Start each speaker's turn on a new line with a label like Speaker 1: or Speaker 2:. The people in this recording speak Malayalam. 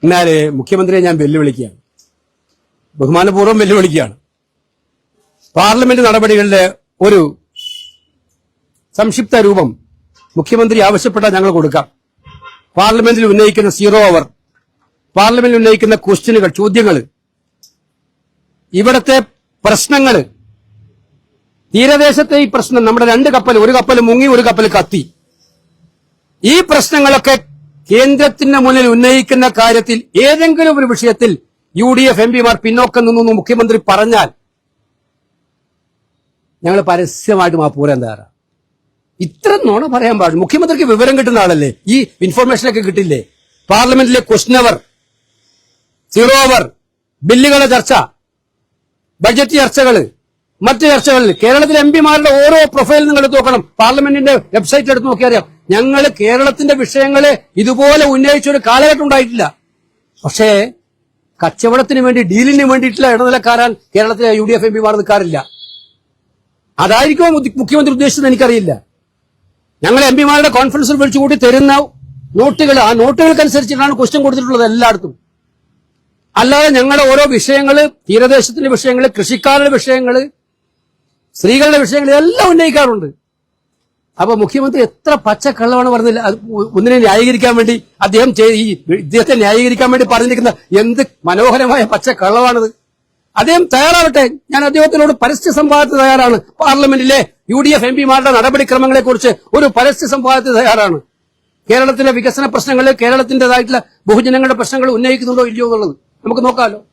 Speaker 1: എന്നാല് മുഖ്യമന്ത്രിയെ ഞാൻ വെല്ലുവിളിക്കുകയാണ്, ബഹുമാനപൂർവ്വം വെല്ലുവിളിക്കുകയാണ്. പാർലമെന്റ് നടപടികളുടെ ഒരു സംക്ഷിപ്ത രൂപം മുഖ്യമന്ത്രി ആവശ്യപ്പെട്ടാൽ ഞങ്ങൾ കൊടുക്കാം. പാർലമെന്റിൽ ഉന്നയിക്കുന്ന 0 അവർ, പാർലമെന്റിൽ ഉന്നയിക്കുന്ന ക്വസ്റ്റ്യനുകൾ, ചോദ്യങ്ങൾ, ഇവിടത്തെ പ്രശ്നങ്ങൾ, തീരദേശത്തെ ഈ പ്രശ്നം, നമ്മുടെ 2 കപ്പൽ, ഒരു കപ്പൽ മുങ്ങി, ഒരു കപ്പൽ കത്തി, ഈ പ്രശ്നങ്ങളൊക്കെ കേന്ദ്രത്തിന് മുന്നിൽ ഉന്നയിക്കുന്ന കാര്യത്തിൽ ഏതെങ്കിലും ഒരു വിഷയത്തിൽ UDF MP-മാർ പിന്നോക്കം നിന്നു മുഖ്യമന്ത്രി പറഞ്ഞാൽ ഞങ്ങൾ പരസ്യമായിട്ട് മാപ്പൂരാൻ തയ്യാറാണ്. ഇത്ര നോണ പറയാൻ പാടില്ല. മുഖ്യമന്ത്രിക്ക് വിവരം കിട്ടുന്ന ആളല്ലേ, ഈ ഇൻഫർമേഷനൊക്കെ കിട്ടില്ലേ? പാർലമെന്റിലെ ക്വസ്റ്റ്യൻ അവർ, 0 അവർ, ബില്ലുകളുടെ ചർച്ച, ബഡ്ജറ്റ് ചർച്ചകള്, മറ്റ് ചർച്ചകളിൽ കേരളത്തിലെ MP-മാരുടെ ഓരോ പ്രൊഫൈൽ നിങ്ങൾ എടുത്ത് നോക്കണം. പാർലമെന്റിന്റെ വെബ്സൈറ്റ് എടുത്ത് നോക്കിയറിയാം. ഞങ്ങൾ കേരളത്തിന്റെ വിഷയങ്ങളെ ഇതുപോലെ ഉന്നയിച്ചൊരു കാലഘട്ടം ഉണ്ടായിട്ടില്ല. പക്ഷേ കച്ചവടത്തിന് വേണ്ടി, ഡീലിന് വേണ്ടിയിട്ടുള്ള ഇടനിലക്കാരാൻ കേരളത്തിലെ UDF MP-മാർ നിൽക്കാറില്ല. അതായിരിക്കുമോ മുഖ്യമന്ത്രി ഉദ്ദേശിച്ചത് എനിക്കറിയില്ല. ഞങ്ങൾ MP-മാരുടെ കോൺഫറൻസിൽ വിളിച്ചുകൂട്ടി തരുന്ന നോട്ടുകൾ, ആ നോട്ടുകൾക്കനുസരിച്ചിട്ടാണ് ക്വസ്റ്റ്യൻ കൊടുത്തിട്ടുള്ളത് എല്ലായിടത്തും. അല്ലാതെ ഞങ്ങളുടെ ഓരോ വിഷയങ്ങള്, തീരദേശത്തിന്റെ വിഷയങ്ങള്, കൃഷിക്കാരുടെ വിഷയങ്ങള്, സ്ത്രീകളുടെ വിഷയങ്ങൾ എല്ലാം ഉന്നയിക്കാറുണ്ട്. അപ്പൊ മുഖ്യമന്ത്രി എത്ര പച്ചക്കള്ളമാണ് പറഞ്ഞില്ല. ഒന്നിനെ ന്യായീകരിക്കാൻ വേണ്ടി ഇദ്ദേഹത്തെ ന്യായീകരിക്കാൻ വേണ്ടി പറഞ്ഞിരിക്കുന്ന എന്ത് മനോഹരമായ പച്ചക്കള്ളമാണിത്. അദ്ദേഹം തയ്യാറാവട്ടെ. ഞാൻ അദ്ദേഹത്തിനോട് പരസ്യ സംവാദത്തിന് തയ്യാറാണ്. പാർലമെന്റിലെ UDF MP-മാരുടെ നടപടിക്രമങ്ങളെക്കുറിച്ച് ഒരു പരസ്യ സംവാദത്തിന് തയ്യാറാണ്. കേരളത്തിലെ വികസന പ്രശ്നങ്ങൾ, കേരളത്തിന്റേതായിട്ടുള്ള ബഹുജനങ്ങളുടെ പ്രശ്നങ്ങൾ ഉന്നയിക്കുന്നുണ്ടോ ഇല്ലയോ എന്നുള്ളത് നമുക്ക് നോക്കാമല്ലോ.